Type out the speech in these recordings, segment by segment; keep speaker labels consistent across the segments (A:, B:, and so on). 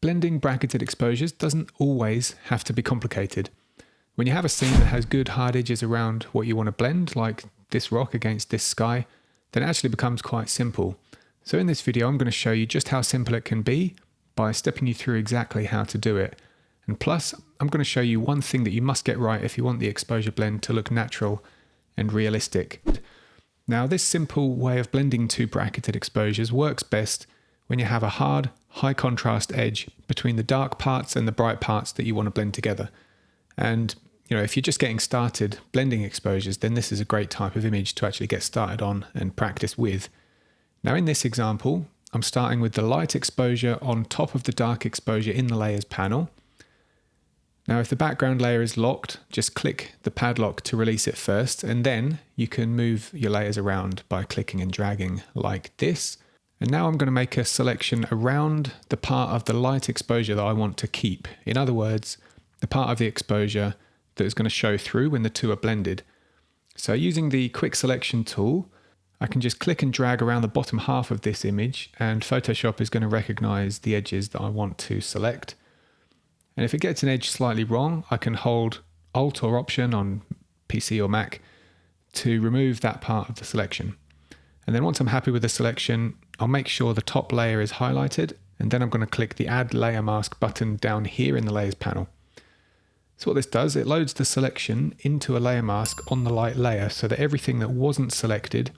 A: Blending bracketed exposures doesn't always have to be complicated. When you have a scene that has good hard edges around what you want to blend, like this rock against this sky, then it actually becomes quite simple. So in this video, I'm going to show you just how simple it can be by stepping you through exactly how to do it. And plus, I'm going to show you one thing that you must get right if you want the exposure blend to look natural and realistic. Now, this simple way of blending two bracketed exposures works best when you have a hard, high contrast edge between the dark parts and the bright parts that you want to blend together. And if you're just getting started blending exposures, then this is a great type of image to actually get started on and practice with. Now, in this example, I'm starting with the light exposure on top of the dark exposure in the layers panel. Now, if the background layer is locked, just click the padlock to release it first, and then you can move your layers around by clicking and dragging like this. And now I'm going to make a selection around the part of the light exposure that I want to keep. In other words, the part of the exposure that is going to show through when the two are blended. So using the quick selection tool, I can just click and drag around the bottom half of this image, and Photoshop is going to recognize the edges that I want to select. And if it gets an edge slightly wrong, I can hold Alt or Option on PC or Mac to remove that part of the selection. And then once I'm happy with the selection, I'll make sure the top layer is highlighted, and then I'm going to click the Add Layer Mask button down here in the Layers panel. So what this does, it loads the selection into a layer mask on the light layer so that everything that wasn't selected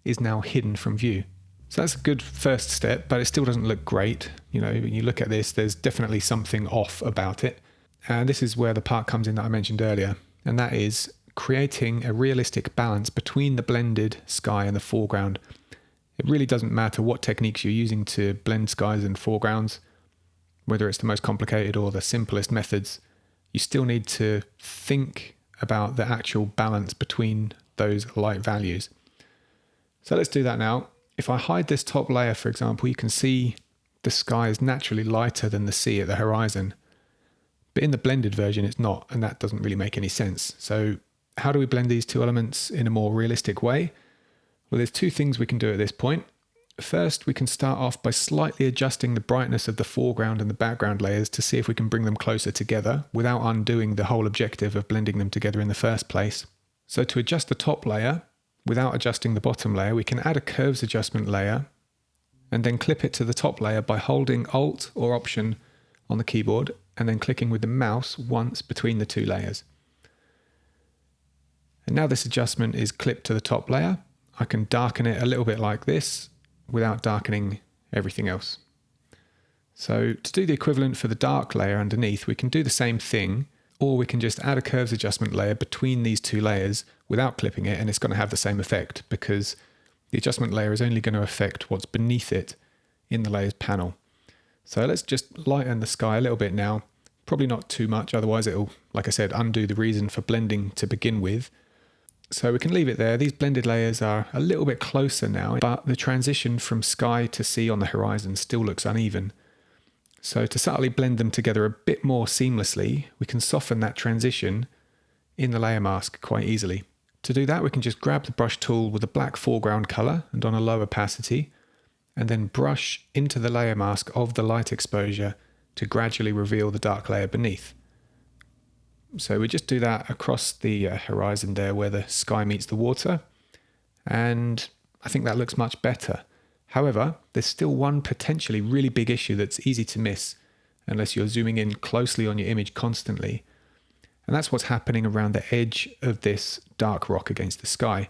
A: is now hidden from view. So that's a good first step, but it still doesn't look great. When you look at this, there's definitely something off about it. And this is where the part comes in that I mentioned earlier, and that is creating a realistic balance between the blended sky and the foreground. It really doesn't matter what techniques you're using to blend skies and foregrounds, whether it's the most complicated or the simplest methods. You still need to think about the actual balance between those light values. So let's do that now. If I hide this top layer, for example, you can see the sky is naturally lighter than the sea at the horizon. But in the blended version, it's not, and that doesn't really make any sense. So how do we blend these two elements in a more realistic way? Well, there's two things we can do at this point. First, we can start off by slightly adjusting the brightness of the foreground and the background layers to see if we can bring them closer together without undoing the whole objective of blending them together in the first place. So to adjust the top layer, without adjusting the bottom layer, we can add a curves adjustment layer and then clip it to the top layer by holding Alt or Option on the keyboard and then clicking with the mouse once between the two layers. And now this adjustment is clipped to the top layer. I can darken it a little bit like this without darkening everything else. So to do the equivalent for the dark layer underneath, we can do the same thing, or we can just add a curves adjustment layer between these two layers without clipping it, and it's going to have the same effect because the adjustment layer is only going to affect what's beneath it in the layers panel. So let's just lighten the sky a little bit now, probably not too much, otherwise it'll, like I said, undo the reason for blending to begin with. So we can leave it there. These blended layers are a little bit closer now, but the transition from sky to sea on the horizon still looks uneven. So to subtly blend them together a bit more seamlessly, we can soften that transition in the layer mask quite easily. To do that, we can just grab the brush tool with a black foreground color and on a low opacity, and then brush into the layer mask of the light exposure to gradually reveal the dark layer beneath. So we just do that across the horizon there where the sky meets the water, and I think that looks much better. However, there's still one potentially really big issue that's easy to miss unless you're zooming in closely on your image constantly, and that's what's happening around the edge of this dark rock against the sky.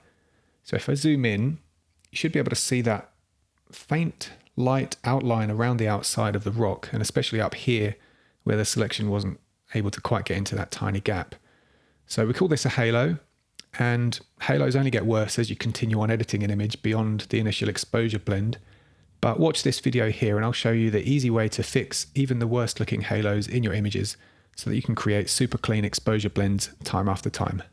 A: So if I zoom in, you should be able to see that faint light outline around the outside of the rock, and especially up here where the selection wasn't able to quite get into that tiny gap. So we call this a halo, and halos only get worse as you continue on editing an image beyond the initial exposure blend. But watch this video here and I'll show you the easy way to fix even the worst looking halos in your images so that you can create super clean exposure blends time after time.